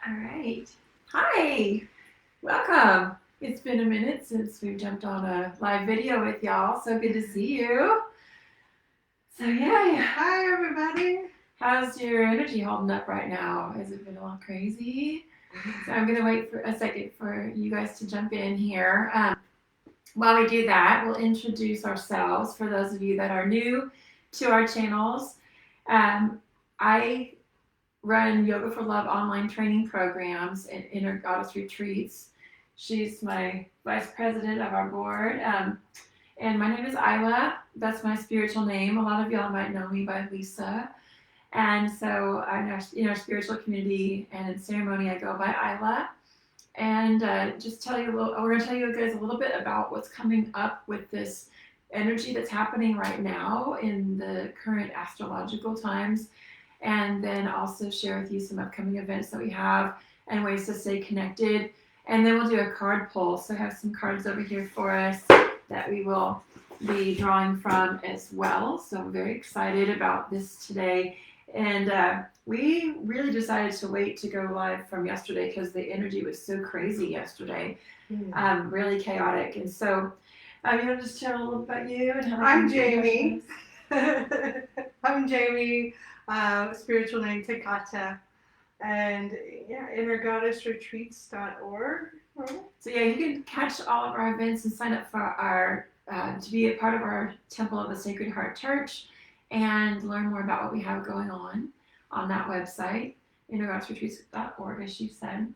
All right. Hi. Welcome. It's been a minute since we've jumped on a live video with y'all, so good to see you. So yeah, Hi everybody. how's your energy holding up right now? Has it been a little crazy? So I'm gonna wait for a second for you guys to jump in here. While we do that, we'll introduce ourselves for those of you that are new to our channels. I run Yoga for Love online training programs and inner goddess retreats. She's my vice president of our board. And my name is Isla. That's my spiritual name. A lot of y'all might know me by Lisa. And so I'm in our spiritual community and in ceremony, I go by Isla. And just tell you we're going to tell you guys a little bit about what's coming up with this energy that's happening right now in the current astrological times, and then also share with you some upcoming events that we have and ways to stay connected. And then we'll do a card pull. So I have some cards over here for us that we will be drawing from as well. So I'm very excited about this today. And we really decided to wait to go live from yesterday because the energy was so crazy yesterday, really chaotic. And so you want to just tell a little about you and how I'm Jamie. I'm Jamie, spiritual name Takata, and yeah, innergoddessretreats.org. So yeah, you can catch all of our events and sign up for our to be a part of our Temple of the Sacred Heart Church and learn more about what we have going on that website, innergoddessretreats.org, as she said.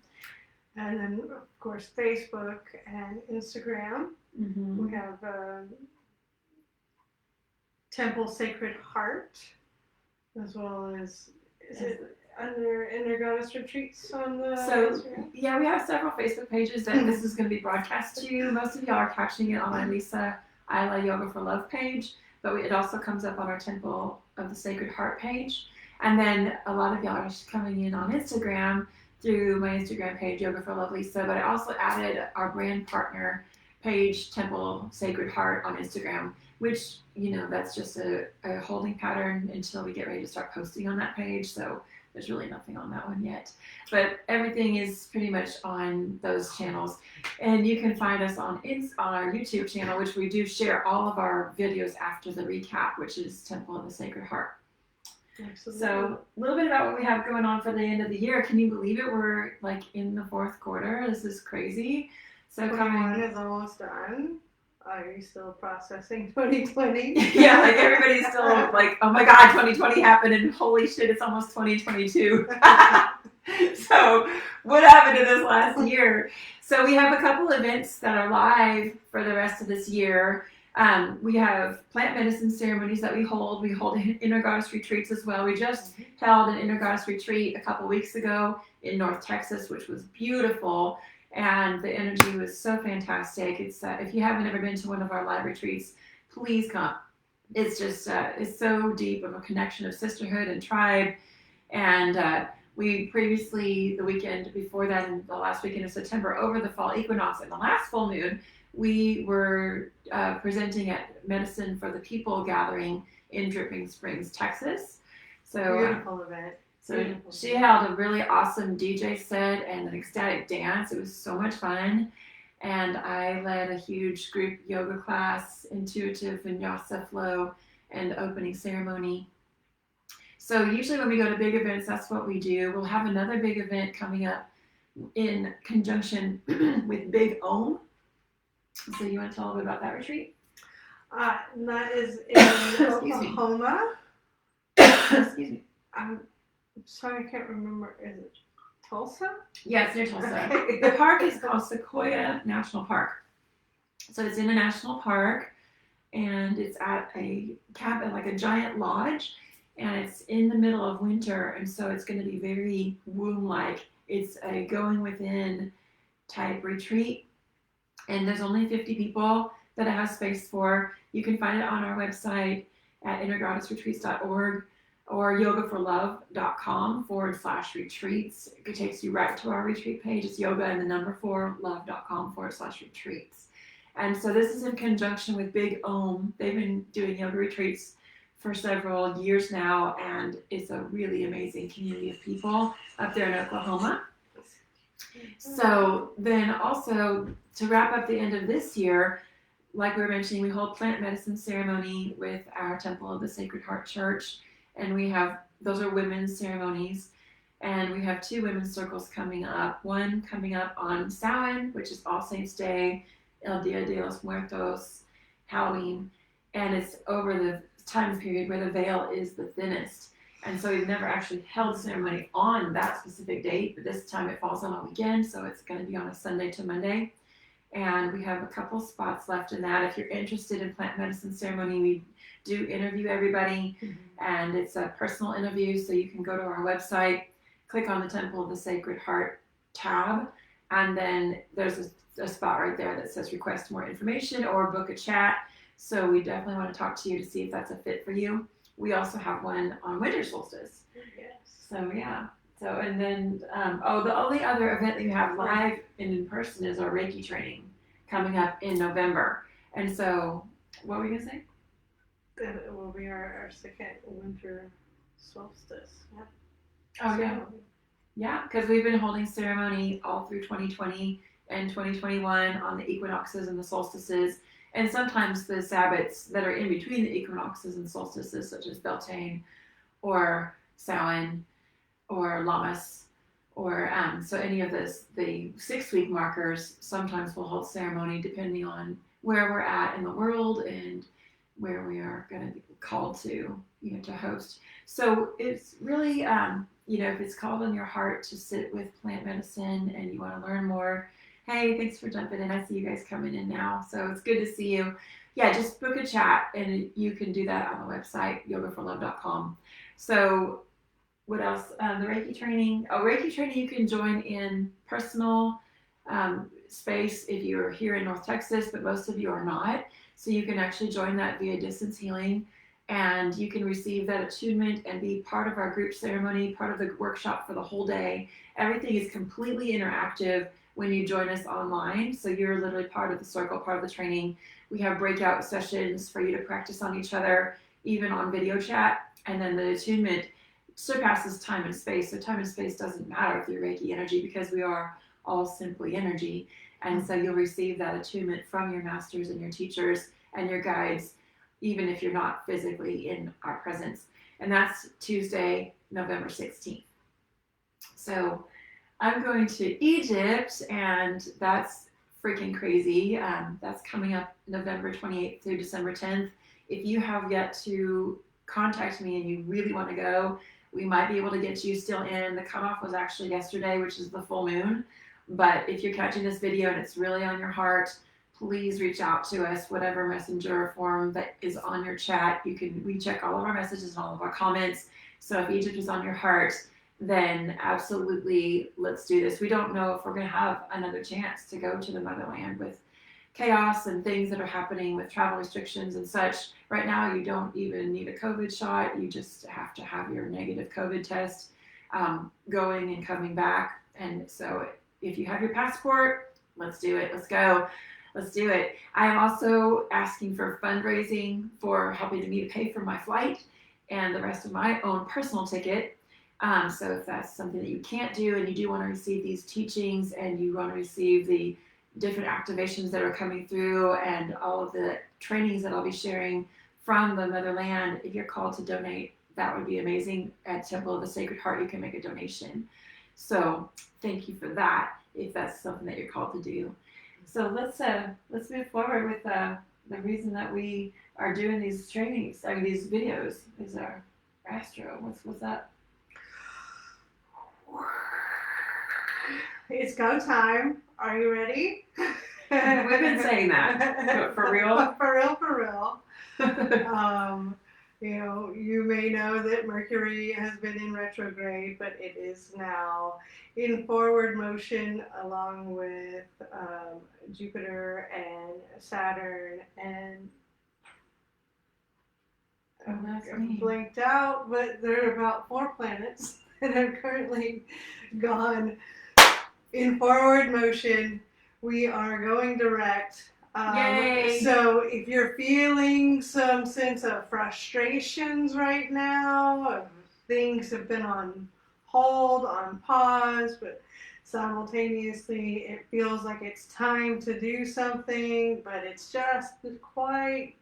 And then, of course, Facebook and Instagram. Mm-hmm. We have Temple Sacred Heart, as well as, is it under Inner Goddess Retreats on the Instagram? Yeah, we have several Facebook pages that this is going to be broadcast to. Most of y'all are catching it on my Lisa Isla Yoga for Love page, but it also comes up on our Temple of the Sacred Heart page. And then a lot of y'all are coming in on Instagram through my Instagram page, Yoga for Love Lisa, but I also added our brand partner page, Temple Sacred Heart on Instagram, which, that's just a holding pattern until we get ready to start posting on that page. So there's really nothing on that one yet. But everything is pretty much on those channels. And you can find us on our YouTube channel, which we do share all of our videos after the recap, which is Temple of the Sacred Heart. Absolutely. So a little bit about what we have going on for the end of the year. Can you believe it? We're like in the fourth quarter. This is crazy. So 21 is almost done. Are you still processing 2020? Yeah, like everybody's still like, oh my God, 2020 happened and holy shit, it's almost 2022. So what happened in this last year? So we have a couple events that are live for the rest of this year. We have plant medicine ceremonies that we hold. We hold inner goddess retreats as well. We just held an inner goddess retreat a couple weeks ago in North Texas, which was beautiful. And the energy was so fantastic. It's if you haven't ever been to one of our live retreats, please come. It's just it's so deep of a connection of sisterhood and tribe. And we previously, the weekend before that, and the last weekend of September, over the fall equinox and the last full moon, we were presenting at Medicine for the People gathering in Dripping Springs, Texas. So beautiful event. So she held a really awesome DJ set and an ecstatic dance. It was so much fun. And I led a huge group yoga class, intuitive vinyasa flow, and opening ceremony. So usually when we go to big events, that's what we do. We'll have another big event coming up in conjunction with Big Om. So you want to tell a little bit about that retreat? That is in Oklahoma. Excuse me. I'm sorry, I can't remember. Is it Tulsa? Yeah, it's near Tulsa. The park is called Sequoia National Park. So it's in a national park, and it's at a cabin, like a giant lodge, and it's in the middle of winter, and so it's going to be very womb-like. It's a going within type retreat, and there's only 50 people that it has space for. You can find it on our website at innergoddessretreats.org. or yogaforlove.com/retreats. It takes you right to our retreat page. It's yoga and the number 4 love.com/retreats. And so this is in conjunction with Big Om. They've been doing yoga retreats for several years now, and it's a really amazing community of people up there in Oklahoma. So then also to wrap up the end of this year, like we were mentioning, we hold plant medicine ceremony with our Temple of the Sacred Heart Church, and we have those are women's ceremonies, and we have 2 women's circles coming up. One coming up on Samhain, which is All Saints Day, El Dia de los Muertos, Halloween, and it's over the time period where the veil is the thinnest. And so we've never actually held ceremony on that specific date, but this time it falls on a weekend, so it's going to be on a Sunday to Monday. And we have a couple spots left in that. If you're interested in plant medicine ceremony, we do interview everybody, and it's a personal interview, so you can go to our website, click on the Temple of the Sacred Heart tab, and then there's a spot right there that says request more information or book a chat. So we definitely want to talk to you to see if that's a fit for you. We also have one on winter solstice. Yes. So yeah. So and then the only other event that you have live and in person is our Reiki training coming up in November. And so, what were you gonna say? It will be our second winter solstice. Yep. Oh yeah. Yeah, because we've been holding ceremony all through 2020 and 2021 on the equinoxes and the solstices, and sometimes the Sabbats that are in between the equinoxes and solstices, such as Beltane or Samhain or Lammas, or so any of this, the 6-week markers, sometimes we'll hold ceremony depending on where we're at in the world and where we are going to be called to, to host. So it's really, if it's called on your heart to sit with plant medicine and you want to learn more, hey, thanks for jumping in. I see you guys coming in now, so it's good to see you. Yeah, just book a chat, and you can do that on the website, yogaforlove.com. So what else? The Reiki training. Reiki training you can join in personal space if you're here in North Texas, but most of you are not. So you can actually join that via distance healing, and you can receive that attunement and be part of our group ceremony, part of the workshop for the whole day. Everything is completely interactive when you join us online. So you're literally part of the circle, part of the training. We have breakout sessions for you to practice on each other, even on video chat. And then the attunement surpasses time and space. So time and space doesn't matter through Reiki energy because we are all simply energy. And so you'll receive that attunement from your masters and your teachers and your guides, even if you're not physically in our presence. And that's Tuesday, November 16th. So I'm going to Egypt, and that's freaking crazy. That's coming up November 28th through December 10th. If you have yet to contact me and you really want to go, we might be able to get you still in. The cutoff was actually yesterday, which is the full moon. But if you're catching this video and it's really on your heart, please reach out to us, whatever messenger form that is on your chat. We check all of our messages and all of our comments. So if Egypt is on your heart, then absolutely let's do this. We don't know if we're going to have another chance to go to the motherland with chaos and things that are happening with travel restrictions and such. Right now, you don't even need a COVID shot. You just have to have your negative COVID test going and coming back. And so if you have your passport, let's do it. Let's go. Let's do it. I am also asking for fundraising for helping me to pay for my flight and the rest of my own personal ticket. So if that's something that you can't do and you do want to receive these teachings and you want to receive the different activations that are coming through and all of the trainings that I'll be sharing from the motherland, if you're called to donate, that would be amazing. At Temple of the Sacred Heart, you can make a donation. So thank you for that, if that's something that you're called to do. So let's move forward with the reason that we are doing these trainings, these videos is our Astro. What's that? It's go time. Are you ready? We've been saying that, but for real? For real. You may know that Mercury has been in retrograde, but it is now in forward motion along with Jupiter and Saturn and I'm blanked out, but there are about 4 planets that have currently gone in forward motion. We are going direct. Yay! So if you're feeling some sense of frustrations right now, things have been on hold, on pause, but simultaneously it feels like it's time to do something, but it's just quite,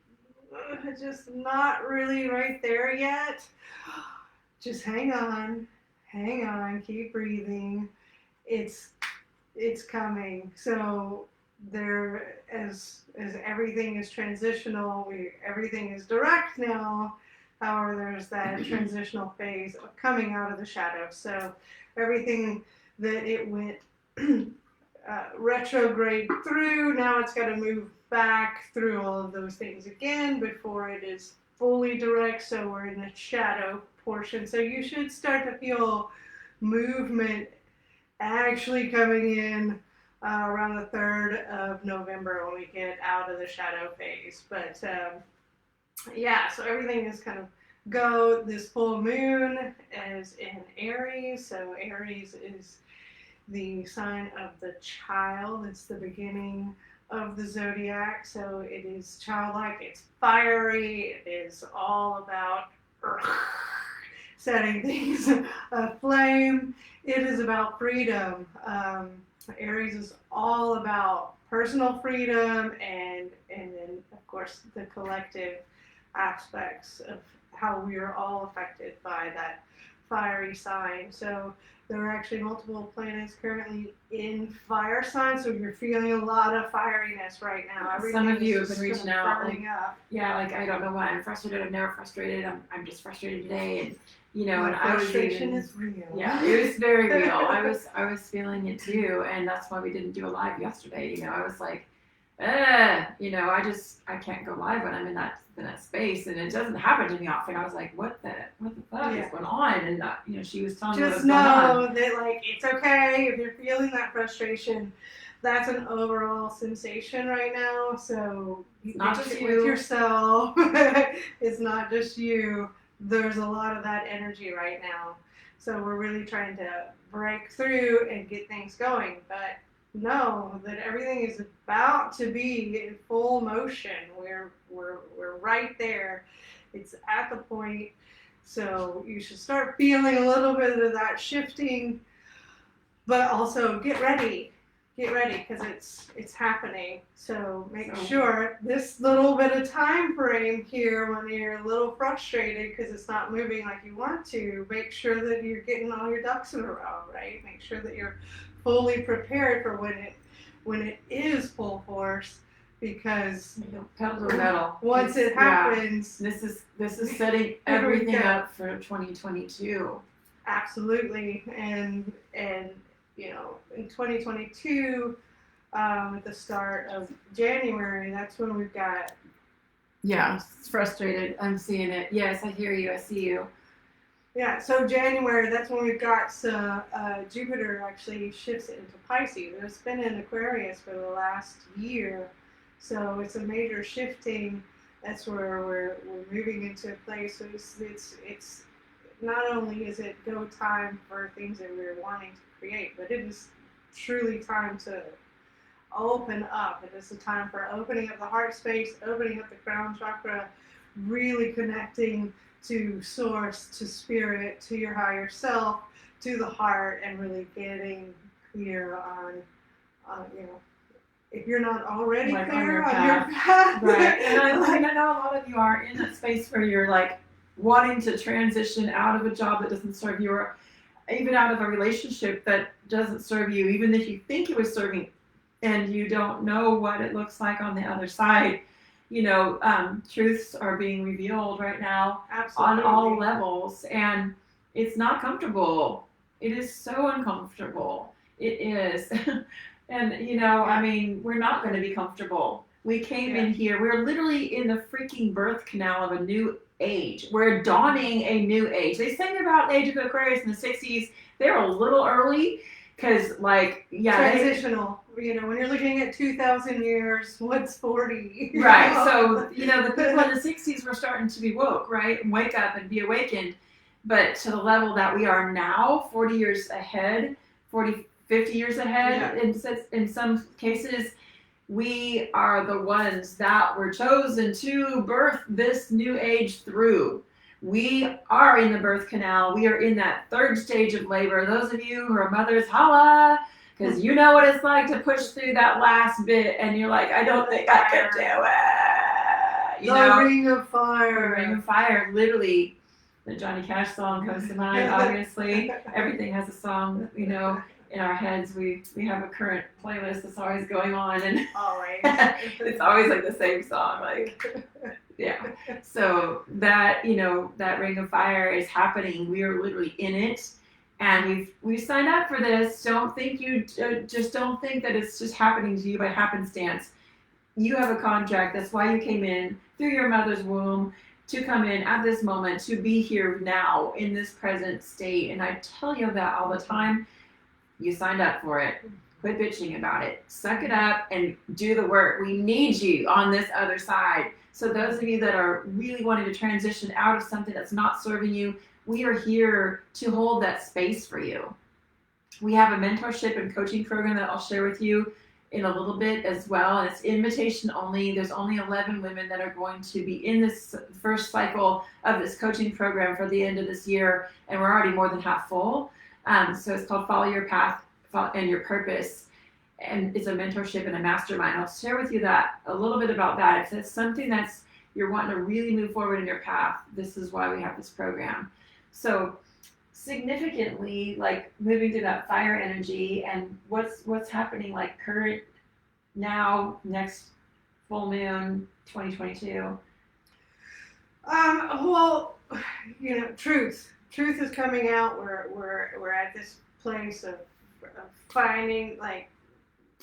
just not really right there yet. Just hang on, keep breathing. It's it's coming. So there, as everything is transitional, everything is direct now. However, there's that transitional phase of coming out of the shadow. So everything that it went retrograde through, now it's got to move back through all of those things again before it is fully direct. So we're in the shadow portion. So you should start to feel movement actually coming in around the 3rd of November when we get out of the shadow phase. But yeah, so everything is kind of go. This full moon is in Aries. So Aries is the sign of the child. It's the beginning of the zodiac. So it is childlike, it's fiery, it is all about setting things aflame. It is about freedom. Aries is all about personal freedom and then of course the collective aspects of how we are all affected by that fiery sign. So there are actually multiple planets currently in fire signs, so you're feeling a lot of fieriness right now. Some of you have been just reaching out. burning up. Yeah, like I don't know why I'm frustrated. I'm never frustrated. I'm just frustrated today, and you know, and frustration is real. Yeah, it was very real. I was feeling it too, and that's why we didn't do a live yesterday. You know, I was like, you know, I can't go live when I'm in that space, and it doesn't happen to me often. I was like, what the fuck is going on? And you know, she was telling me what was going on. Just know that like it's okay if you're feeling that frustration. That's an overall sensation right now. So it's not just you with yourself. It's not just you. There's a lot of that energy right now. So we're really trying to break through and get things going. But know that everything is about to be in full motion. We're right there. It's at the point. So you should start feeling a little bit of that shifting, but also get ready because it's happening. So make sure this little bit of time frame here when you're a little frustrated because it's not moving like you want to, make sure that you're getting all your ducks in a row, right? Make sure that you're fully prepared for when it is full force, because pedal to the metal. Once it happens, this is setting everything up for 2022. Absolutely, and you know, in 2022, at the start of January, that's when we've got. Yeah, it's frustrated. I'm seeing it. Yes, I hear you. I see you. Yeah, so January, that's when we've got Jupiter actually shifts into Pisces. It's been in Aquarius for the last year, so it's a major shifting. That's where we're moving into a place. So it's not only is it go time for things that we're wanting to create, but it is truly time to open up. It is a time for opening up the heart space, opening up the crown chakra, really connecting to source, to spirit, to your higher self, to the heart, and really getting clear on you know, if you're not already like clear on your path. Right. And I know a lot of you are in that space where you're like wanting to transition out of a job that doesn't serve you, or even out of a relationship that doesn't serve you, even if you think it was serving and you don't know what it looks like on the other side. You know, truths are being revealed right now. Absolutely. On all levels, and it's not comfortable. It is so uncomfortable. It is. And, you know, I mean, we're not going to be comfortable. We came in here, we're literally in the freaking birth canal of a new age. We're dawning a new age. They sang about the age of Aquarius in the 60s. They were a little early because, like, transitional. You know, when you're looking at 2,000 years, what's 40? Right. So, you know, the people in the 60s were starting to be woke, right? And wake up and be awakened. But to the level that we are now, 40 years ahead, 50 years ahead, in some cases, we are the ones that were chosen to birth this new age through. We are in the birth canal. We are in that third stage of labor. Those of you who are mothers, holla, because you know what it's like to push through that last bit, and you're like, I don't think I can do it. You know, Ring of Fire. Ring of Fire, literally. The Johnny Cash song comes to mind. Obviously, everything has a song. You know, in our heads, we have a current playlist that's always going on, and Always. it's always like the same song. Like, yeah. So that, you know, that Ring of Fire is happening. We are literally in it, and we've signed up for this. Don't think just don't think that it's just happening to you by happenstance. You have a contract. That's why you came in through your mother's womb to come in at this moment, to be here now in this present state. And I tell you that all the time. You signed up for it. Quit bitching about it. Suck it up and do the work. We need you on this other side. So those of you that are really wanting to transition out of something that's not serving you, we are here to hold that space for you. We have a mentorship and coaching program that I'll share with you in a little bit as well. And it's invitation only. There's only 11 women that are going to be in this first cycle of this coaching program for the end of this year. And we're already more than half full. So it's called Follow Your Path and Your Purpose. And it's a mentorship and a mastermind. I'll share with you that a little bit about that. If it's something that's you're wanting to really move forward in your path, this is why we have this program. So significantly, like moving through that fire energy and what's happening like current now, next full moon 2022. Well, you know, truth is coming out. We're at this place of finding, like,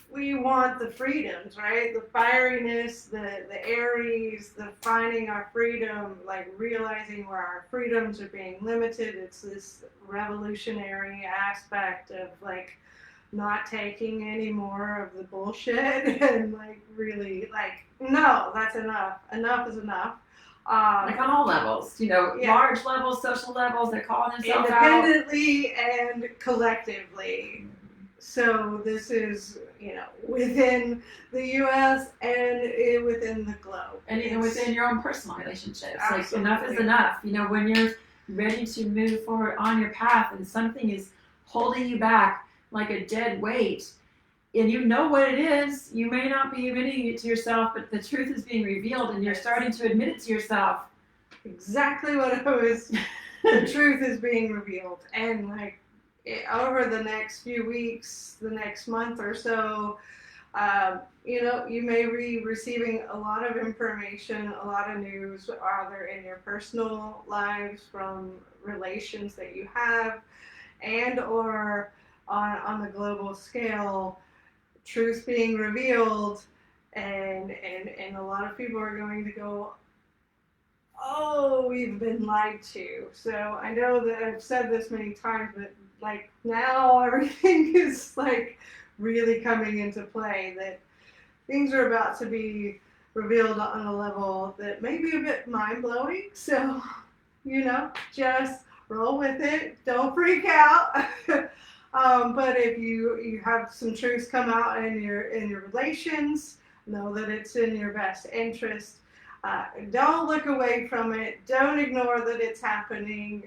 we want the freedoms, right? The fieriness, the Aries, the finding our freedom, like realizing where our freedoms are being limited. It's this revolutionary aspect of like not taking any more of the bullshit and like really like, no, that's enough. Enough is enough. Like on all levels, you know, Yeah. large levels, social levels, they're calling themselves out. Independently and collectively. So this is, you know, within the U.S. and within the globe. And even within your own personal relationships. Absolutely. Like, enough is enough. You know, when you're ready to move forward on your path and something is holding you back like a dead weight, and you know what it is, you may not be admitting it to yourself, but the truth is being revealed and you're starting to admit it to yourself. Exactly what I was. The truth is being revealed. And like over the next few weeks, the next month or so, you know, you may be receiving a lot of information, a lot of news, either in your personal lives from relations that you have, and or on the global scale, truth being revealed, and a lot of people are going to go, oh, we've been lied to. So I know that I've said this many times, but like now everything is like really coming into play, that things are about to be revealed on a level that may be a bit mind-blowing. So, you know, just roll with it. Don't freak out. But if you have some truths come out in your relations, know that it's in your best interest. Don't look away from it. Don't ignore that it's happening.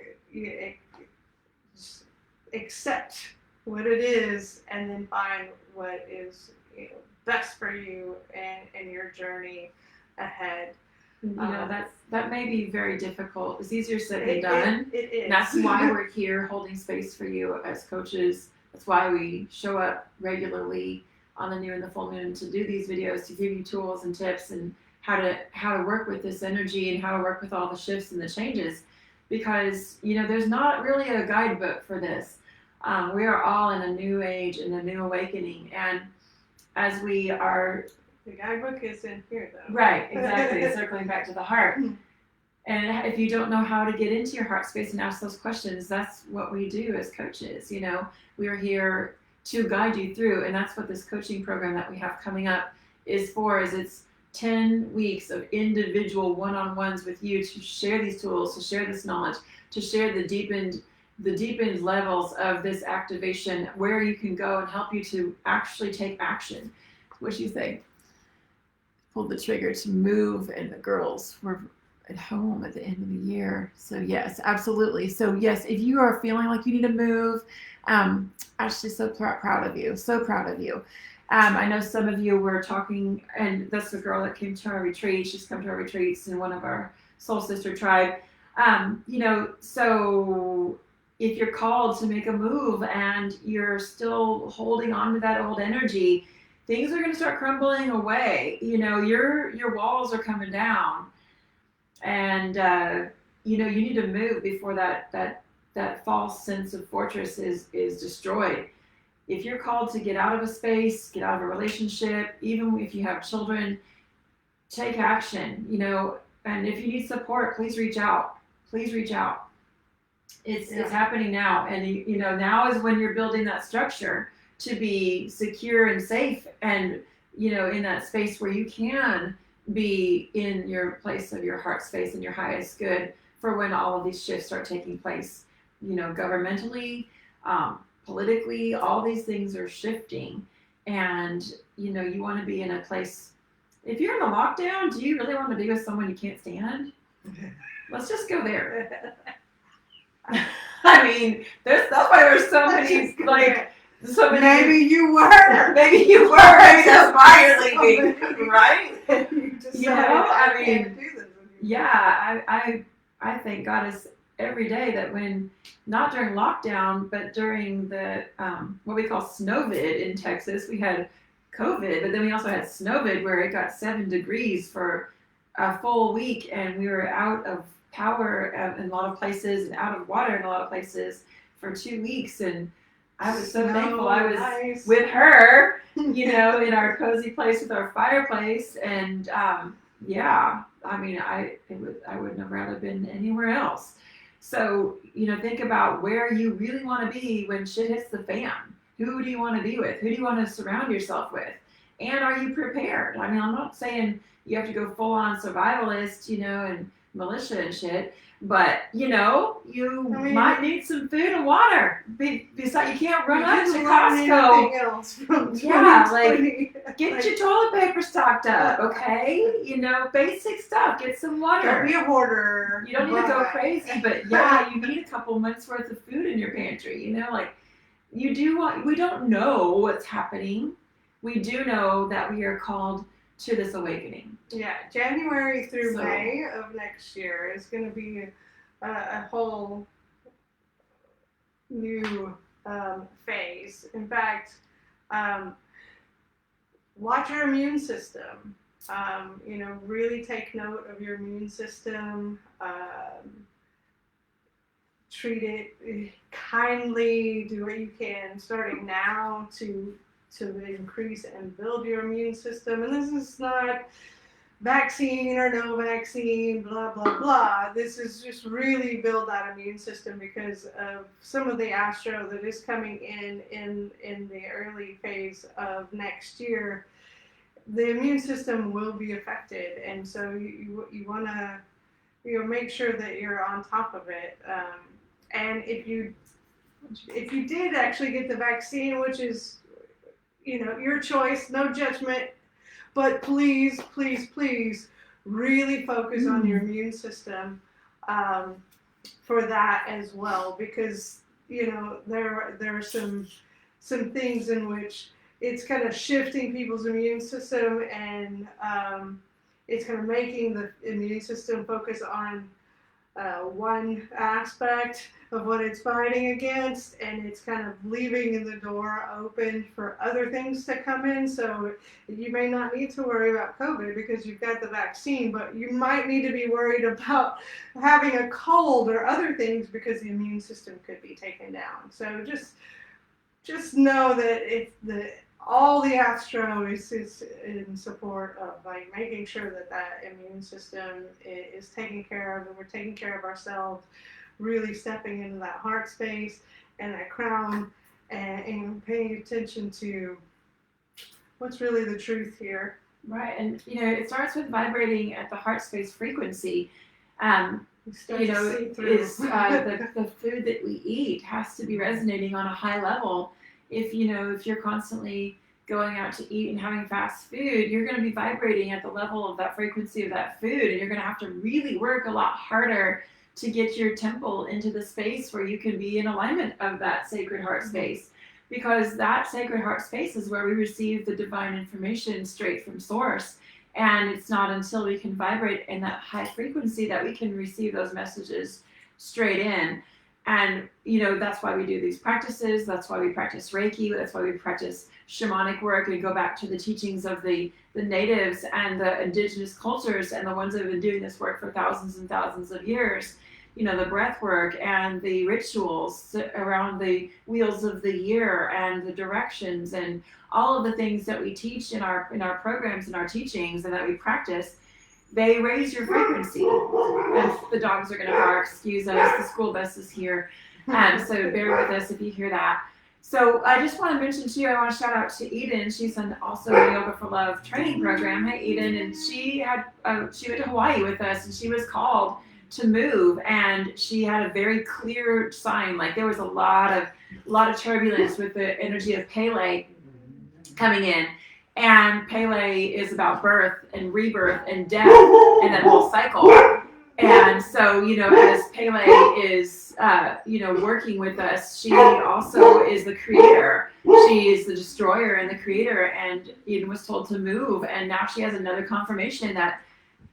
Just accept what it is, and then find what is, you know, best for you and your journey ahead. You know, that may be very difficult. It's easier said than done. It is. And that's why we're here holding space for you as coaches. That's why we show up regularly on the new and the full moon to do these videos, to give you tools and tips and how to work with this energy and how to work with all the shifts and the changes. Because, you know, there's not really a guidebook for this. We are all in a new age and a new awakening. And as we are... The guidebook is in here, though. Right, exactly. Circling back to the heart. And if you don't know how to get into your heart space and ask those questions, that's what we do as coaches. You know, we are here to guide you through. And that's what this coaching program that we have coming up is for, is it's 10 weeks of individual one-on-ones with you to share these tools, to share this knowledge, to share the deepened levels of this activation, where you can go and help you to actually take action. What do you think? Pulled the trigger to move, and the girls were at home at the end of the year. So yes, absolutely. So yes, if you are feeling like you need to move, Ashley, so proud of you. So proud of you. I know some of you were talking, and that's the girl that came to our retreat. She's come to our retreats in one of our Soul Sister tribe. So if you're called to make a move and you're still holding on to that old energy, things are going to start crumbling away. Your walls are coming down, and you need to move before that false sense of fortress is destroyed. If you're called to get out of a space, get out of a relationship, even if you have children, take action. And if you need support, please reach out. Please reach out. It's happening now, and now is when you're building that structure to be secure and safe, and in that space where you can be in your place of your heart space and your highest good for when all of these shifts start taking place. Governmentally, politically, all these things are shifting, and you want to be in a place. If you're in a lockdown, do you really want to be with someone you can't stand? Let's just go there. I mean, that's why there's so many, like, so many. Maybe you were. Maybe you were. Maybe that's why you're leaving, right? I mean, yeah, I thank God is every day that when, not during lockdown, but during the, what we call snowvid in Texas, we had COVID, but then we also had snowvid where it got 7 degrees for a full week, and we were out of power in a lot of places and out of water in a lot of places for 2 weeks, and I was so thankful I was with her, in our cozy place with our fireplace, and I mean, I wouldn't have rather been anywhere else. So think about where you really want to be when shit hits the fan. Who do you want to be with? Who do you want to surround yourself with? And are you prepared? I mean, I'm not saying you have to go full on survivalist, and militia and shit, but might need some food and water. Besides, you can't run up to Costco. Get your toilet paper stocked up, okay? Basic stuff. Get some water. Don't be a hoarder. You don't need to go crazy, but you need a couple months worth of food in your pantry. You do. We don't know what's happening. We do know that we are called to this awakening. Yeah, January through May of next year is going to be a whole new phase. In fact, watch your immune system. Really take note of your immune system. Treat it kindly. Do what you can starting now to increase and build your immune system. And this is not vaccine or no vaccine, blah, blah, blah. This is just really build that immune system because of some of the Astro that is coming in the early phase of next year. The immune system will be affected. And so you want to make sure that you're on top of it. And if you did actually get the vaccine, which is your choice, no judgment, but please, please, please really focus on your immune system for that as well, because there are some things in which it's kind of shifting people's immune system, and it's kind of making the immune system focus on one aspect of what it's fighting against, and it's kind of leaving the door open for other things to come in. So you may not need to worry about COVID because you've got the vaccine, but you might need to be worried about having a cold or other things because the immune system could be taken down. So just know that all the Astro is in support of making sure that immune system is taken care of, and we're taking care of ourselves, really stepping into that heart space and that crown, and paying attention to what's really the truth here. Right, and it starts with vibrating at the heart space frequency. Is the food that we eat has to be resonating on a high level. If you're constantly going out to eat and having fast food, you're going to be vibrating at the level of that frequency of that food, and you're going to have to really work a lot harder to get your temple into the space where you can be in alignment of that sacred heart space, because that sacred heart space is where we receive the divine information straight from source. And it's not until we can vibrate in that high frequency that we can receive those messages straight in. And, that's why we do these practices. That's why we practice Reiki. That's why we practice shamanic work. We go back to the teachings of the natives and the indigenous cultures and the ones that have been doing this work for thousands and thousands of years. The breath work and the rituals around the wheels of the year and the directions and all of the things that we teach in our programs and our teachings and that we practice, they raise your frequency. And the dogs are going to bark, excuse us, the school bus is here. So bear with us if you hear that. So I just want to mention to you, I want to shout out to Eden. She's also a Yoga for Love training program. Hi, Eden. And she went to Hawaii with us, and she was called to move, and she had a very clear sign. Like there was a lot of turbulence with the energy of Pele coming in. And Pele is about birth and rebirth and death and that whole cycle. And so, as Pele is, working with us, she also is the creator. She is the destroyer and the creator. And Eden was told to move. And now she has another confirmation that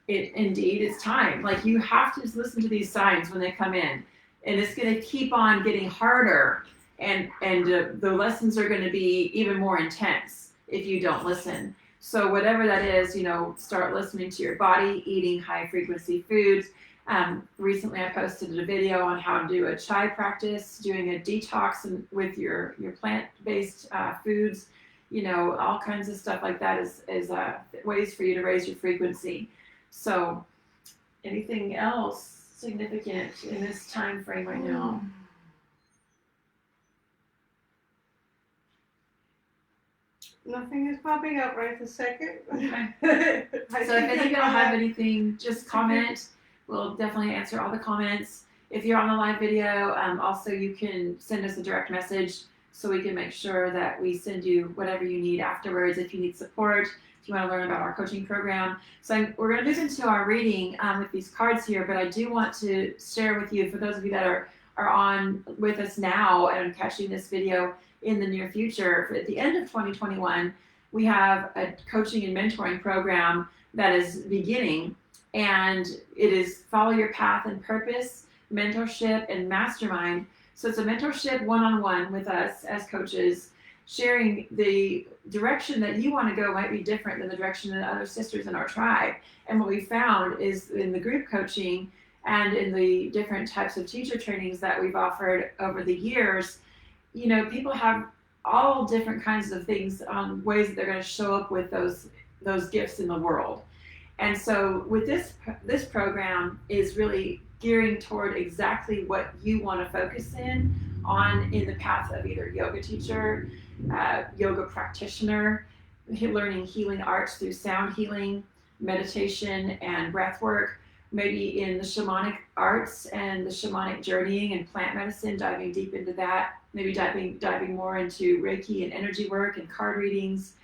it indeed is time. Like you have to listen to these signs when they come in. And it's going to keep on getting harder. And the lessons are going to be even more intense if you don't listen. So whatever that is, start listening to your body, eating high frequency foods. Recently I posted a video on how to do a chai practice, doing a detox with your plant-based foods, all kinds of stuff like that is ways for you to raise your frequency. So anything else significant in this time frame right now? Nothing is popping up right this second. Okay. So if any of y'all have anything, just comment. We'll definitely answer all the comments. If you're on the live video, also you can send us a direct message so we can make sure that we send you whatever you need afterwards. If you need support, if you want to learn about our coaching program. So we're going to move into our reading with these cards here, but I do want to share with you, for those of you that are on with us now and catching this video in the near future, at the end of 2021, we have a coaching and mentoring program that is beginning, and it is Follow Your Path and Purpose, Mentorship, and Mastermind. So it's a mentorship one-on-one with us as coaches, sharing the direction that you want to go might be different than the direction that other sisters in our tribe. And what we found is in the group coaching and in the different types of teacher trainings that we've offered over the years, people have all different kinds of things on ways that they're going to show up with those gifts in the world. And so with this program is really gearing toward exactly what you want to focus in the path of either yoga teacher, yoga practitioner, learning healing arts through sound healing, meditation, and breath work, maybe in the shamanic arts and the shamanic journeying and plant medicine, diving deep into that, maybe diving more into Reiki and energy work and card readings,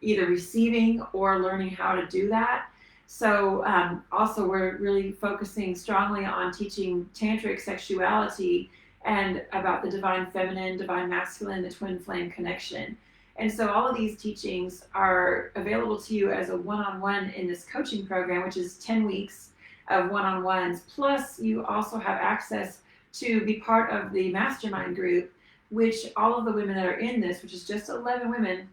either receiving or learning how to do that. So also we're really focusing strongly on teaching tantric sexuality and about the divine feminine, divine masculine, the twin flame connection. And so all of these teachings are available to you as a one-on-one in this coaching program, which is 10 weeks of one-on-ones. Plus you also have access to be part of the mastermind group, which all of the women that are in this, which is just 11 women,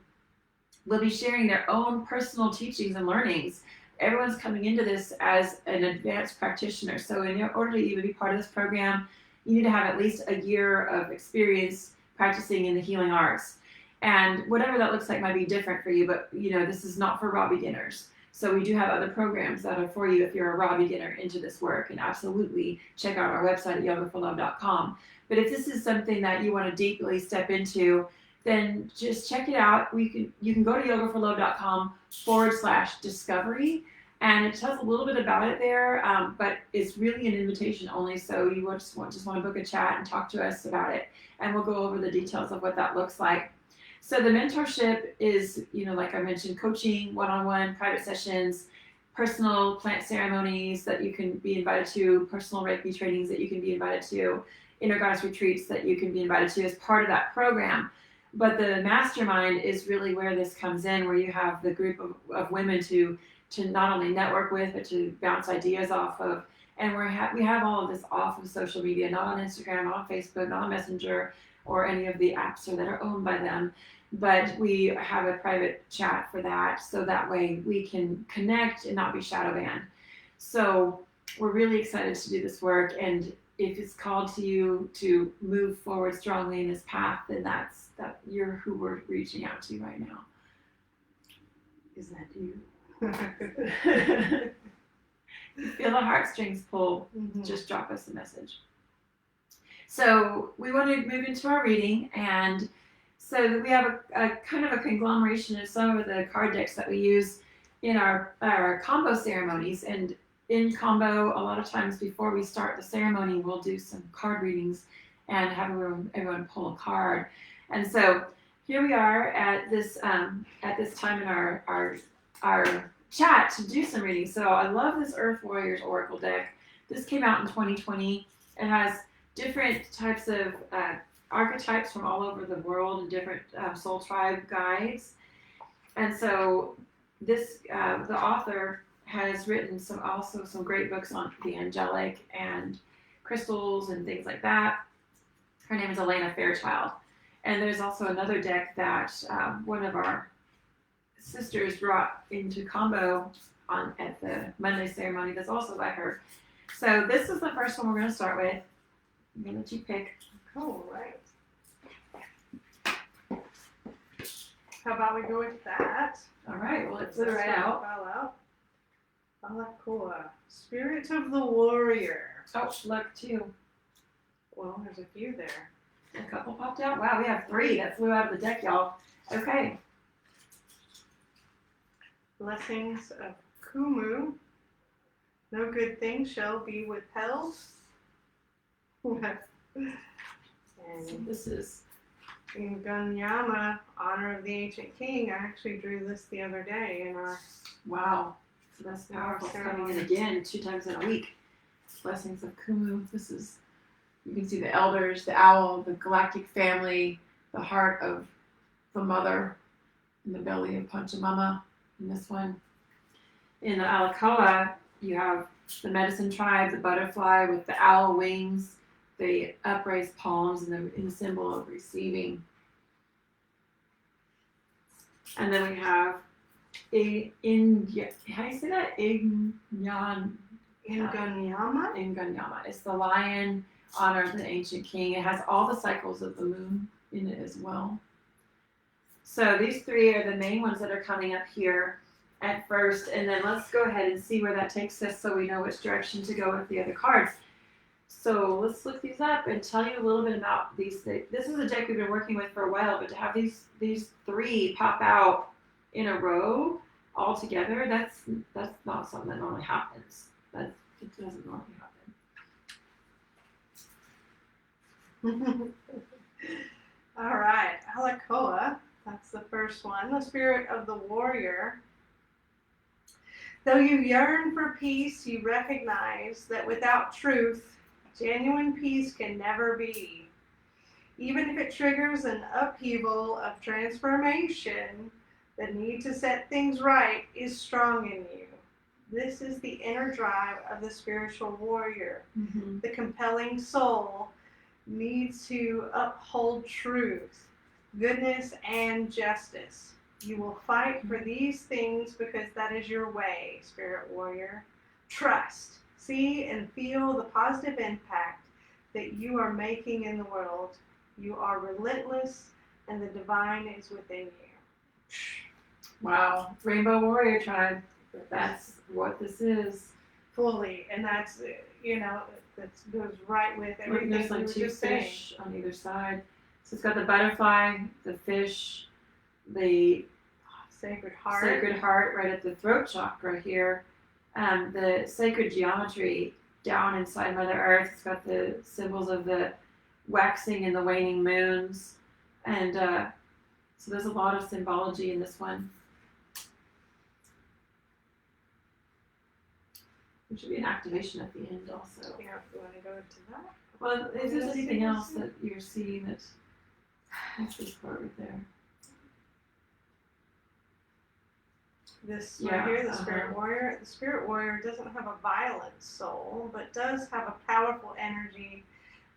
will be sharing their own personal teachings and learnings. Everyone's coming into this as an advanced practitioner. So in order to even be part of this program, you need to have at least a year of experience practicing in the healing arts. And whatever that looks like might be different for you, but this is not for raw beginners. So we do have other programs that are for you if you're a raw beginner into this work, and absolutely check out our website at yogaforlove.com. But if this is something that you want to deeply step into, then just check it out. You can go to yogaforlove.com/discovery, and it tells a little bit about it there, but it's really an invitation only, so you just want to book a chat and talk to us about it, and we'll go over the details of what that looks like. So the mentorship is, like I mentioned, coaching, one-on-one, private sessions, personal plant ceremonies that you can be invited to, personal Reiki trainings that you can be invited to, inner goddess retreats that you can be invited to as part of that program. But the mastermind is really where this comes in, where you have the group of women to not only network with, but to bounce ideas off of. And we have all of this off of social media, not on Instagram, not on Facebook, not on Messenger, or any of the apps that are owned by them. But we have a private chat for that, so that way we can connect and not be shadow banned. So we're really excited to do this work, and if it's called to you to move forward strongly in this path, then you're who we're reaching out to right now. Is that you? You feel the heartstrings pull, just drop us a message. So we want to move into our reading, and so we have a kind of a conglomeration of some of the card decks that we use in our combo ceremonies. And in combo, a lot of times before we start the ceremony, we'll do some card readings and have everyone pull a card. And so here we are at this time in our chat to do some readings. So I love this Earth Warriors Oracle deck. This came out in 2020. It has different types of archetypes from all over the world and different soul tribe guides. And so this the author has written some great books on the angelic and crystals and things like that. Her name is Elena Fairchild. And there's also another deck that one of our sisters brought into combo at the Monday ceremony that's also by her. So this is the first one we're going to start with. I'm going to let you pick. Cool, right. How about we go with that? All right, well, let's put it right out. Alakoa, Spirit of the Warrior. Oh, luck too. Well, there's a few there. A couple popped out. Wow, we have 3 that flew out of the deck, y'all. Okay. Blessings of Kumu. No good thing shall be withheld. And so this is in Gunyama, Honor of the Ancient King. I actually drew this the other day in our... Wow. So that's powerful. It's coming in again 2 times in a week. Blessings of Kumu. This is, you can see the elders, the owl, the galactic family, the heart of the mother, in the belly of Pachamama in this one. In the Alakoa, you have the medicine tribe, the butterfly with the owl wings, the upraised palms, and the symbol of receiving. And then we have how do you say that? Inganyama. It's the lion, honor of the ancient king. It has all the cycles of the moon in it as well. So these 3 are the main ones that are coming up here at first, and then let's go ahead and see where that takes us so we know which direction to go with the other cards. So let's look these up and tell you a little bit about these things. This is a deck we've been working with for a while, but to have these 3 pop out in a row all together, that's not something that normally happens. It doesn't normally happen. All right, Alakoa, that's the first one. The Spirit of the Warrior. Though you yearn for peace, you recognize that without truth, genuine peace can never be. Even if it triggers an upheaval of transformation, the need to set things right is strong in you. This is the inner drive of the spiritual warrior. Mm-hmm. The compelling soul needs to uphold truth, goodness, and justice. You will fight for these things because that is your way, spirit warrior. Trust, see, and feel the positive impact that you are making in the world. You are relentless, and the divine is within you. Wow. Rainbow Warrior Tribe. That's what this is. Fully. And that's, that goes right with everything There's like 2 fish on either side. So it's got the butterfly, the fish, the Sacred Heart right at the throat chakra here. The sacred geometry down inside Mother Earth. It's got the symbols of the waxing and the waning moons. And So there's a lot of symbology in this one. There should be an activation at the end also. Yeah, if you want to go to that. Well, if there's anything else that you're seeing that's this part right there. This right here, the spirit warrior. The spirit warrior doesn't have a violent soul, but does have a powerful energy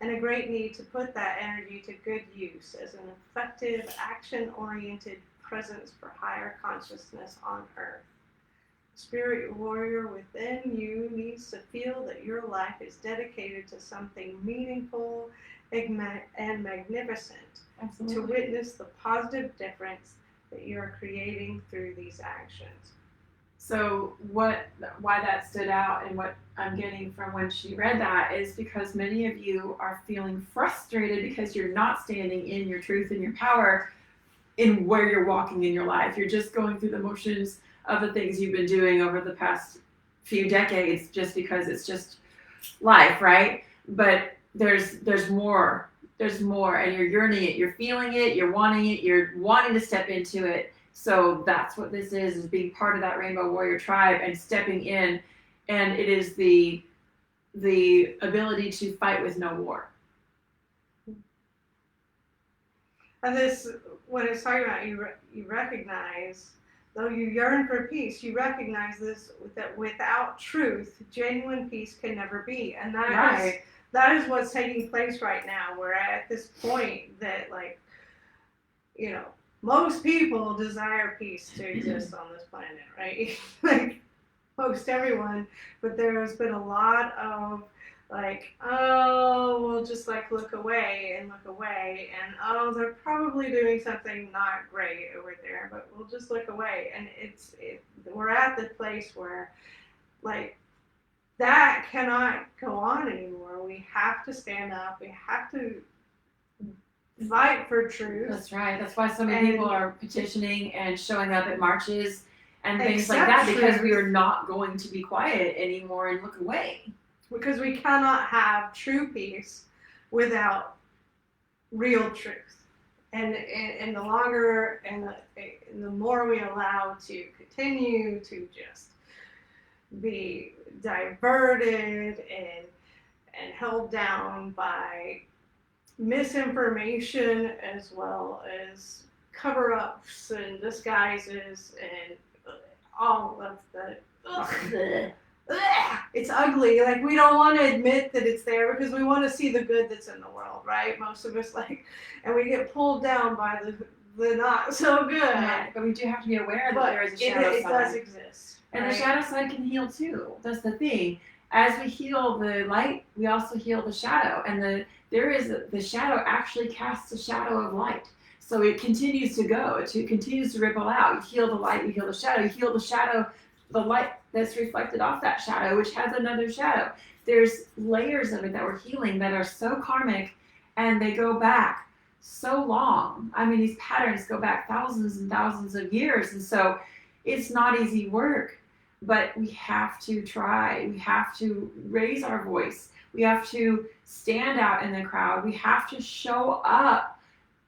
and a great need to put that energy to good use as an effective, action-oriented presence for higher consciousness on Earth. The spirit warrior within you needs to feel that your life is dedicated to something meaningful and magnificent. Absolutely. To witness the positive difference that you're creating through these actions. So why that stood out and what I'm getting from when she read that is because many of you are feeling frustrated because you're not standing in your truth and your power in where you're walking in your life. You're just going through the motions of the things you've been doing over the past few decades just because it's just life, right? But there's more. There's more, and you're yearning it, you're feeling it, you're wanting to step into it. So that's what this is being part of that Rainbow Warrior tribe and stepping in, and it is the ability to fight with no war. And this, when it's talking about you recognize, though you yearn for peace, you recognize this, that without truth, genuine peace can never be, and that is what's taking place right now. We're at this point that, like, you know, most people desire peace to exist on this planet, right? Like, most everyone. But there's been a lot of, like, oh, we'll just, like, look away, and, oh, they're probably doing something not great over there, but we'll just look away. And we're at the place where, like, that cannot go on anymore. We have to stand up. We have to fight for truth. That's right. That's why so many people are petitioning and showing up at marches and things like that, because we are not going to be quiet anymore and look away. Because we cannot have true peace without real truth. And the longer and the more we allow to continue to just be diverted and held down by misinformation as well as cover-ups and disguises and all of the it's ugly. Like, we don't want to admit that it's there because we want to see the good that's in the world, right? Most of us, like, and we get pulled down by the not so good. Right. But we do have to be aware that there is a shadow side. It does exist. And the shadow side can heal too. That's the thing. As we heal the light, we also heal the shadow. And the shadow actually casts a shadow of light. So it continues to go. It continues to ripple out. You heal the light, you heal the shadow. You heal the shadow, the light that's reflected off that shadow, which has another shadow. There's layers of it that we're healing that are so karmic, and they go back so long. I mean, these patterns go back thousands and thousands of years. And so it's not easy work, but we have to try. We have to raise our voice. We have to stand out in the crowd. We have to show up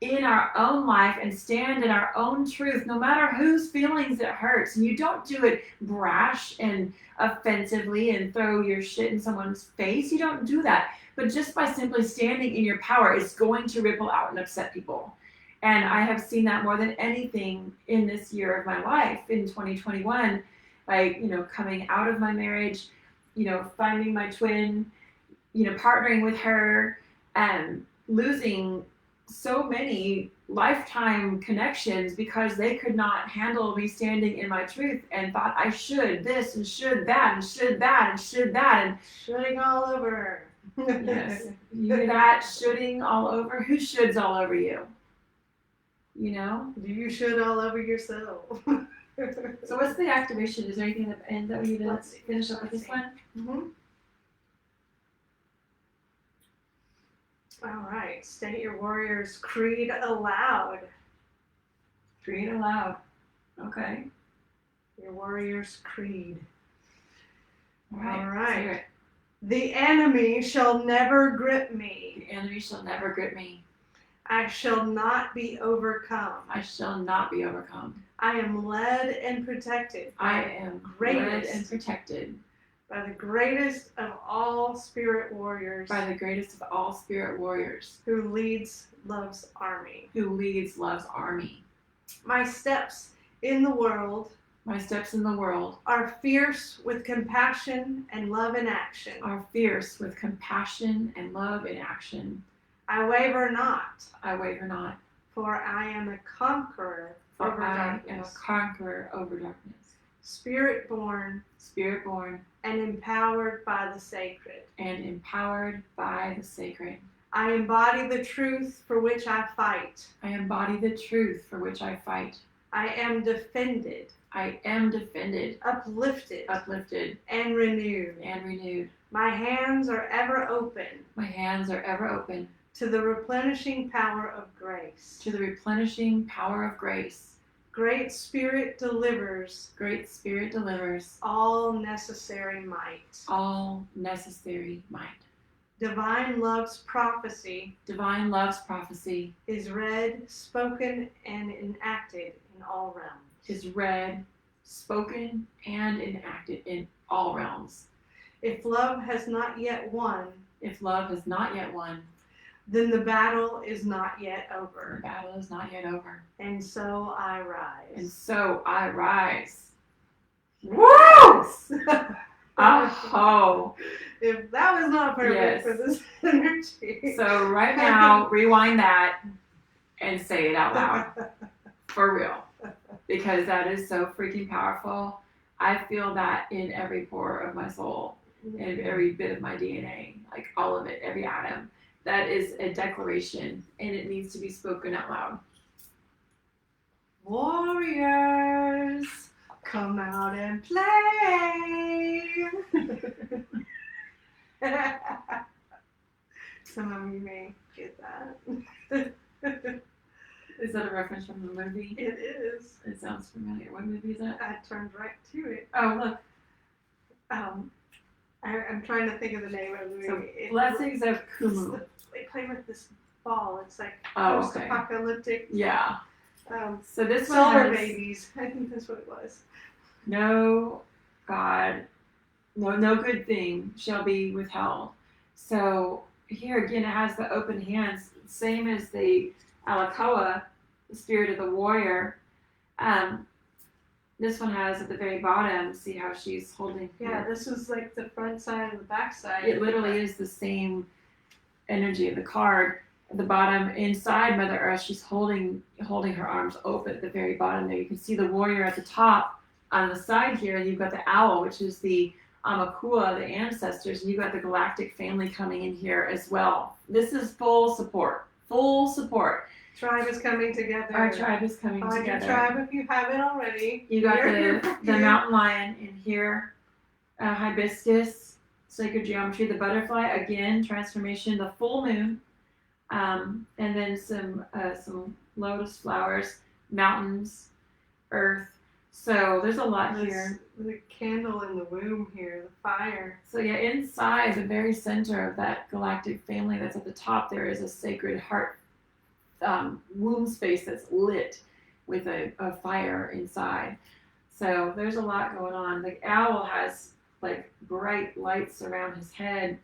in our own life and stand in our own truth, no matter whose feelings it hurts. And you don't do it brash and offensively and throw your shit in someone's face. You don't do that. But just by simply standing in your power, it's going to ripple out and upset people. And I have seen that more than anything in this year of my life, in 2021, by, coming out of my marriage, finding my twin, partnering with her, and losing so many lifetime connections because they could not handle me standing in my truth and thought I should this and should that and should that and should that and shoulding all over. Yes, you hear that? Shoulding all over. Who shoulds all over you? Do you should all over yourself? So what's the activation? Is there anything that we need to finish up with this one? Mm-hmm. All right, state your warrior's creed aloud. Creed aloud. Okay. Your warrior's creed. All right. All right. The enemy shall never grip me. The enemy shall never grip me. I shall not be overcome. I shall not be overcome. I am led and protected. I am led and protected by the greatest of all spirit warriors. By the greatest of all spirit warriors. Who leads love's army. Who leads love's army. My steps in the world. My steps in the world are fierce with compassion and love in action. Are fierce with compassion and love in action. I waver not. I waver not. For I am a conqueror over darkness. I am a conqueror over darkness. Spirit born. Spirit born. And empowered by the sacred. And empowered by the sacred. I embody the truth for which I fight. I embody the truth for which I fight. I am defended. I am defended. Uplifted. Uplifted. And renewed. And renewed. My hands are ever open. My hands are ever open. To the replenishing power of grace. To the replenishing power of grace. Great Spirit delivers. Great Spirit delivers. All necessary might. All necessary might. Divine love's prophecy. Divine love's prophecy. Is read, spoken, and enacted in all realms. Is read, spoken, and enacted in all realms. If love has not yet won. If love has not yet won. Then the battle is not yet over. The battle is not yet over. And so I rise. And so I rise. Woo! Oh. If that was not perfect for this energy. So right now, rewind that and say it out loud. For real. Because that is so freaking powerful. I feel that in every pore of my soul. In every bit of my DNA. Like all of it. Every atom. That is a declaration. And it needs to be spoken out loud. Warriors, come out and play. Some of you may get that. Is that a reference from the movie? It is. It sounds familiar. What movie is that? I turned right to it. Oh, look. I'm trying to think of the name of the movie. So, Blessings of Kumu. They play with this ball. It's like Okay. post-apocalyptic. Yeah. So this one Silver has, Babies. I think that's what it was. No God, no good thing shall be withheld. So here again, it has the open hands, same as the Alakoa, the spirit of the warrior. This one has at the very bottom, see how she's holding. Yeah, this is like the front side and the back side. It literally is the same energy of the card. At the bottom, inside Mother Earth, she's holding her arms open at the very bottom there. You can see the warrior at the top. On the side here, you've got the owl, which is the Amakua, the ancestors, and you've got the galactic family coming in here as well. This is full support. Full support. Tribe is coming together. Our tribe is coming Find together. your tribe if you haven't already. You got the mountain lion in here, hibiscus, sacred geometry, the butterfly, again, transformation, the full moon, and then some lotus flowers, mountains, earth. So there's a lot here. The candle in the womb here, the fire. So yeah, inside the very center of that galactic family that's at the top, there is a sacred heart womb space that's lit with a fire inside. So there's a lot going on. The owl has like bright lights around his head.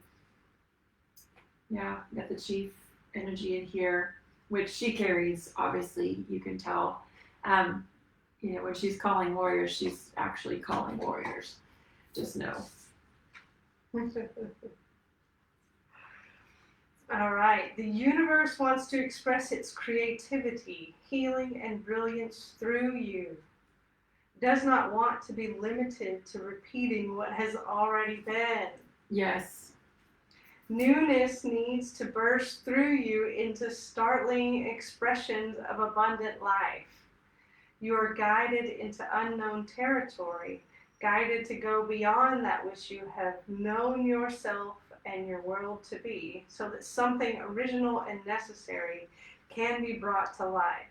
Yeah, got the chief energy in here, which she carries, obviously, you can tell. When she's calling warriors, she's actually calling warriors. Just know. All right. The universe wants to express its creativity, healing, and brilliance through you. It does not want to be limited to repeating what has already been. Yes. Newness needs to burst through you into startling expressions of abundant life. You are guided into unknown territory, guided to go beyond that which you have known yourself and your world to be, so that something original and necessary can be brought to life.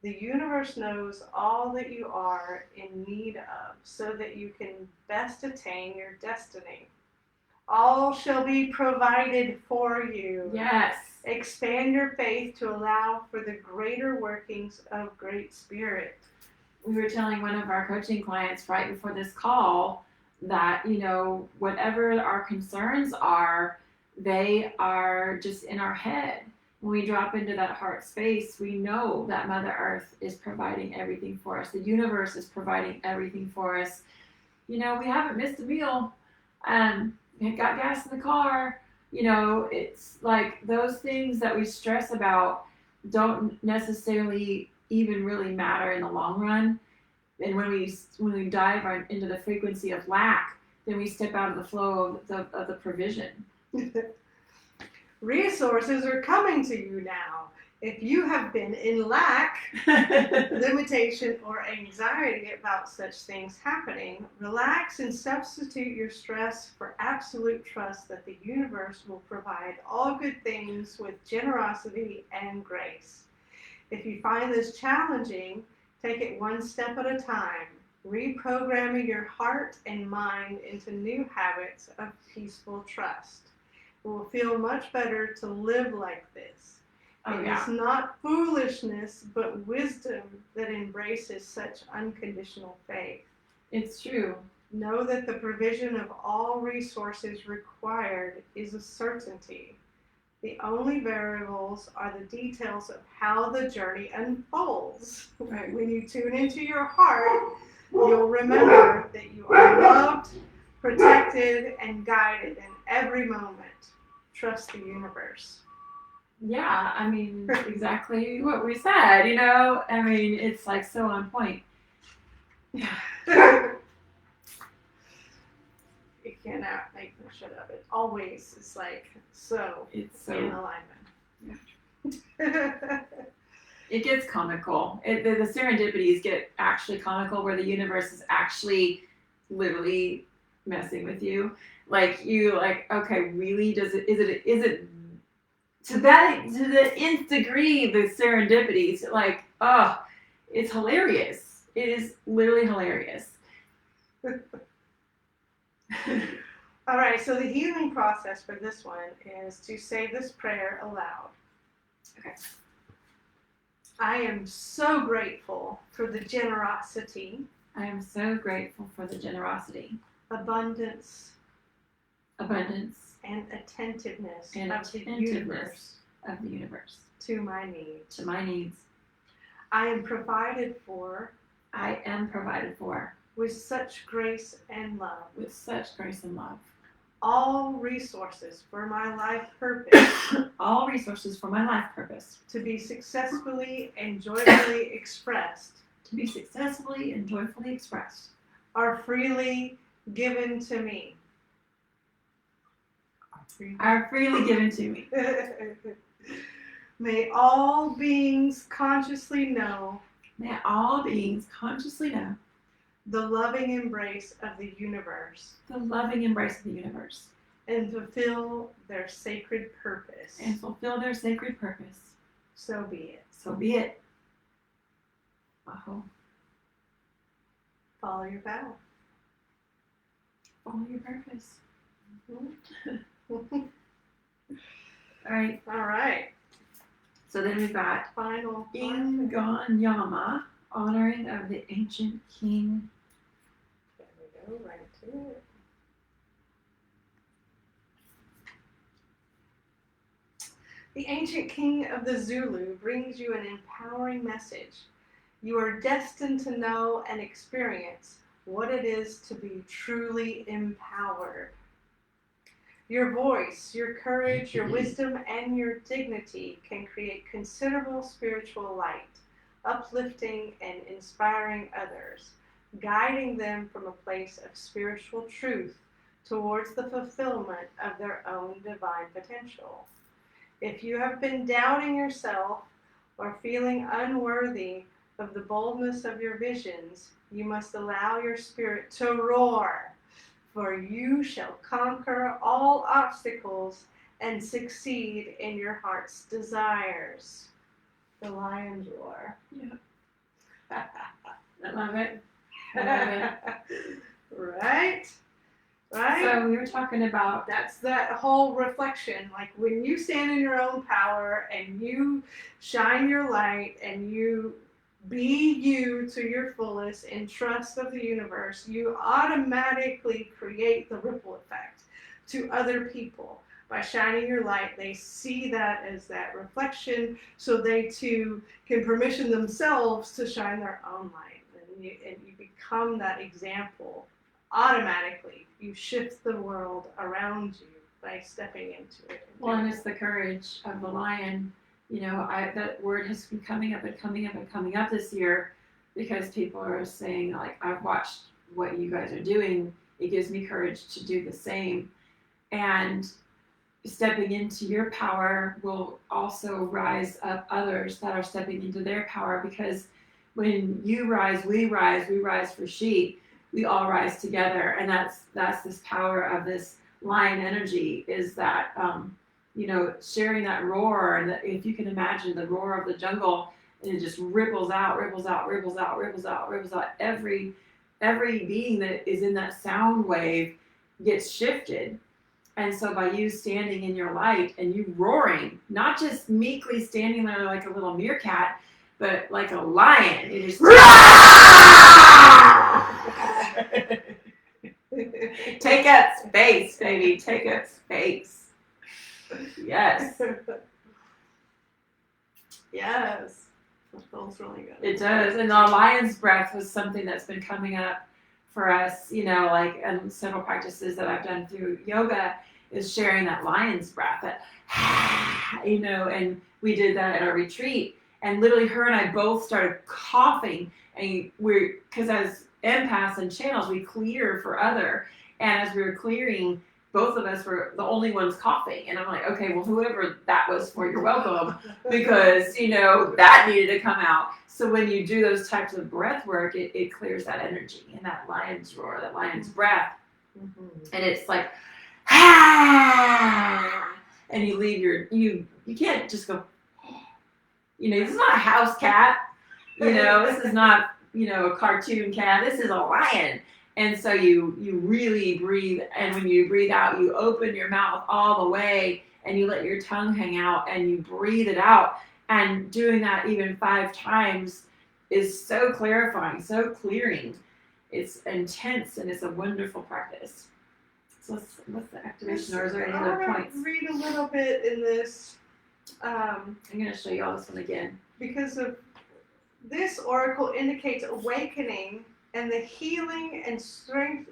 The universe knows all that you are in need of, so that you can best attain your destiny. All shall be provided for you. Yes. Expand your faith to allow for the greater workings of Great Spirit. We were telling one of our coaching clients right before this call that, whatever our concerns are, they are just in our head. When we drop into that heart space, we know that Mother Earth is providing everything for us. The universe is providing everything for us. We haven't missed a meal. We got gas in the car. It's like those things that we stress about don't necessarily even really matter in the long run. And when we dive into the frequency of lack, then we step out of the flow of the provision. Resources are coming to you now. If you have been in lack, limitation, or anxiety about such things happening, relax and substitute your stress for absolute trust that the universe will provide all good things with generosity and grace. If you find this challenging, take it one step at a time, reprogramming your heart and mind into new habits of peaceful trust. It will feel much better to live like this. It is not foolishness, but wisdom that embraces such unconditional faith. It's true. Know that the provision of all resources required is a certainty. The only variables are the details of how the journey unfolds. Right. When you tune into your heart, you'll remember that you are loved, protected, and guided in every moment. Trust the universe. Yeah, exactly what we said, it's like so on point. You cannot make me shut up. It always is like so It's in so alignment. Yeah. It gets comical. The serendipities get actually comical, where the universe is actually literally messing with you. Okay, really? Is it to the nth degree, the serendipities, it's hilarious. It is literally hilarious. All right, so the healing process for this one is to say this prayer aloud. Okay. I am so grateful for the generosity. I am so grateful for the generosity, abundance, and attentiveness and of the universe to my needs. to my needs. I am provided for with such grace and love. All resources for my life purpose. To be successfully and joyfully expressed. Are freely given to me. May all beings consciously know the loving embrace of the universe and fulfill their sacred purpose. So be it. Wow. Follow your path. Follow your purpose. Mm-hmm. All right. So then we've got Final Ingonyama, honoring of the ancient king. There we go, right to it. The ancient king of the Zulu brings you an empowering message. You are destined to know and experience what it is to be truly empowered. Your voice, your courage, your wisdom, and your dignity can create considerable spiritual light, uplifting and inspiring others, guiding them from a place of spiritual truth towards the fulfillment of their own divine potential. If you have been doubting yourself or feeling unworthy of the boldness of your visions, you must allow your spirit to roar, for you shall conquer all obstacles and succeed in your heart's desires. The lion's roar. Yeah. I love it. Right? right? So we were talking about That's that whole reflection. Like when you stand in your own power and you shine your light and you be you to your fullest in trust of the universe, you automatically create the ripple effect to other people. By shining your light, they see that as that reflection, so they too can permission themselves to shine their own light. And you become that example automatically. You shift the world around you by stepping into it. well, and it's the courage of the lion. You know, that word has been coming up and coming up and coming up this year because people are saying, like, I've watched what you guys are doing. It gives me courage to do the same. And stepping into your power will also rise up others that are stepping into their power, because when you rise, we rise for she. We all rise together, and that's this power of this lion energy, is that you know, sharing that roar. And if you can imagine the roar of the jungle, and it just ripples out, ripples out, ripples out, ripples out, ripples out. Every being that is in that sound wave gets shifted. And so by you standing in your light and you roaring, not just meekly standing there like a little meerkat, but like a lion, it is take up space, baby. Take up space. Yes. Yes. That feels really good. It does. And the lion's breath was something that's been coming up for us, you know, like several practices that I've done through yoga, is sharing that lion's breath, that, you know, and we did that at our retreat. And literally her and I both started coughing, and because as empaths and channels, we clear for other. And as we were clearing, both of us were the only ones coughing. And I'm like, okay, well, whoever that was for, you're welcome, because, you know, that needed to come out. So when you do those types of breath work, it clears that energy and that lion's roar, that lion's breath. Mm-hmm. And it's like, ah, and you leave you can't just go, you know, this is not a house cat, you know, this is not, you know, a cartoon cat, this is a lion. And so you really breathe, and when you breathe out, you open your mouth all the way, and you let your tongue hang out, and you breathe it out. And doing that even 5 times is so clarifying, so clearing. It's intense, and it's a wonderful practice. So what's the activation, or is there any other points? Read a little bit in this. I'm going to show you all this one again. Because of this oracle indicates awakening and the healing and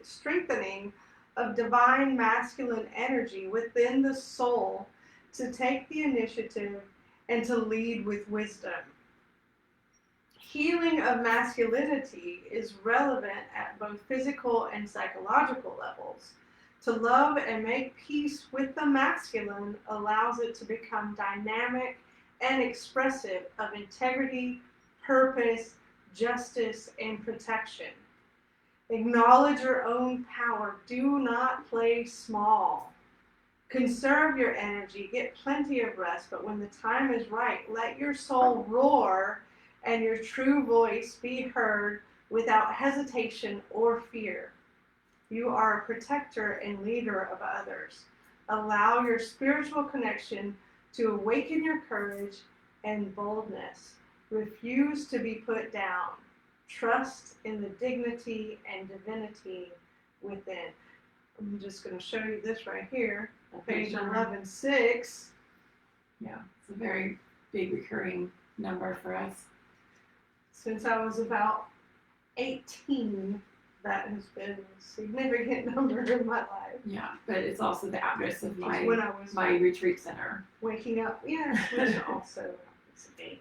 strengthening of divine masculine energy within the soul to take the initiative and to lead with wisdom. Healing of masculinity is relevant at both physical and psychological levels. To love and make peace with the masculine allows it to become dynamic and expressive of integrity, purpose, justice, and protection. Acknowledge your own power. Do not play small. Conserve your energy. Get plenty of rest. But when the time is right, let your soul roar and your true voice be heard without hesitation or fear. You are a protector and leader of others. Allow your spiritual connection to awaken your courage and boldness. Refuse to be put down. Trust in the dignity and divinity within. I'm just going to show you this right here, page 11.6. Yeah, it's a very big recurring number for us. Since I was about 18, that has been a significant number in my life. Yeah, but it's also the address of my retreat center. Waking up, yes, which also happens to be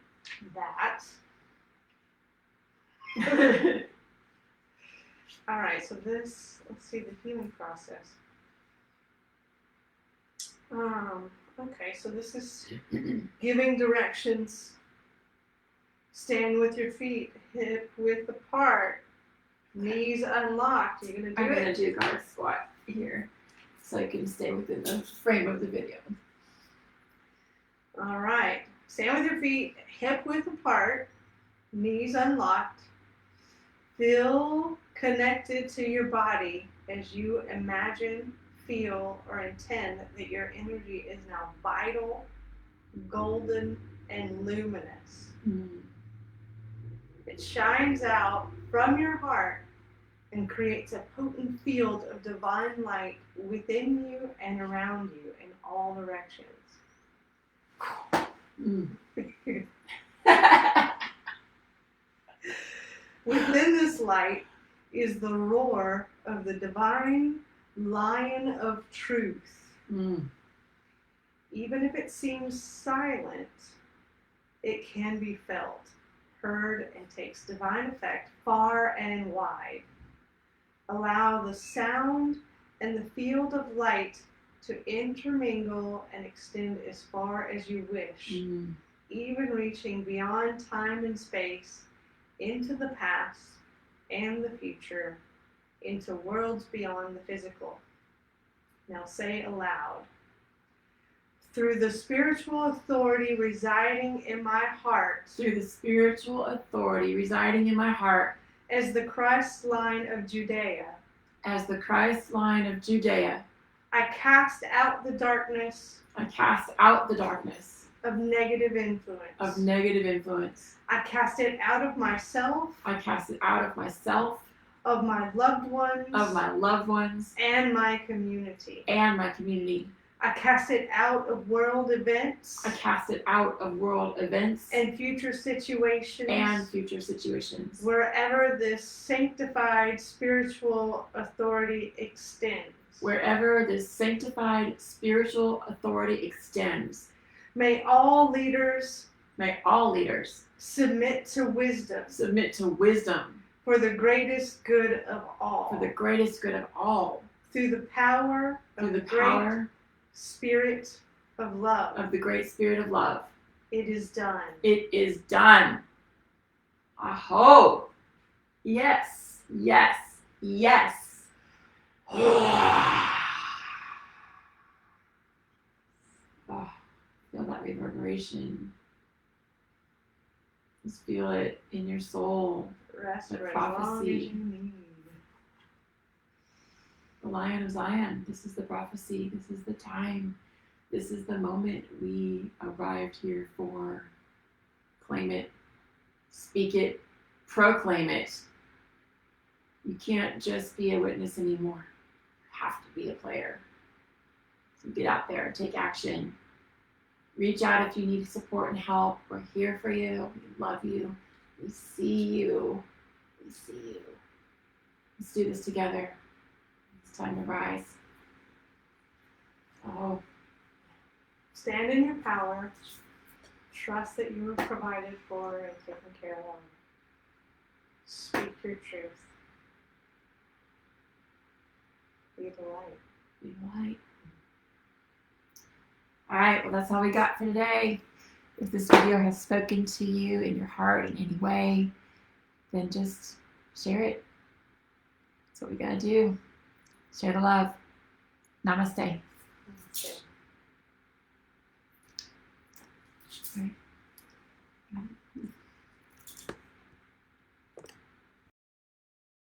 that. All right, so this, let's see the healing process. Okay, so this is giving directions. Stand with your feet hip width apart, knees unlocked. You're gonna do I'm gonna do guard squat here, so I can stay within the frame of the video. All right, stand with your feet hip width apart, knees unlocked. Feel connected to your body as you imagine, feel, or intend that your energy is now vital, golden, and luminous. It shines out from your heart and creates a potent field of divine light within you and around you in all directions. Within this light is the roar of the divine lion of truth. Even if it seems silent, it can be felt, heard, and takes divine effect far and wide. Allow the sound and the field of light to intermingle and extend as far as you wish, even reaching beyond time and space, into the past and the future, into worlds beyond the physical. Now say aloud, through the spiritual authority residing in my heart, through the spiritual authority residing in my heart, as the Christ line of Judea, as the Christ line of Judea, I cast out the darkness, I cast out the darkness of negative influence. of negative influence. I cast it out of myself, I cast it out of myself, of my loved ones, of my loved ones, and my community. and my community. I cast it out of world events, I cast it out of world events and future situations, and future situations, wherever this sanctified spiritual authority extends. wherever this sanctified spiritual authority extends. May all leaders submit to wisdom submit to wisdom for the greatest good of all. for the greatest good of all, through the power through of the great power spirit of love. of the great spirit of love. It is done. It is done. Aho. Yes, yes, yes. Oh, feel that reverberation. Just feel it in your soul. Rest The for as long as prophecy. you need. The Lion of Zion. This is the prophecy. This is the time. This is the moment we arrived here for. Claim it. Speak it. Proclaim it. You can't just be a witness anymore. You have to be a player. So get out there and take action. Reach out if you need support and help. We're here for you. We love you. We see you. We see you. Let's do this together. It's time to rise. Oh, Stand in your power. Trust that you are provided for and taken care of. Speak your truth. Be the light. be light. All right, well, that's all we got for today. If this video has spoken to you in your heart in any way, then just share it. That's what we gotta do. Share the love. Namaste. Okay. All right.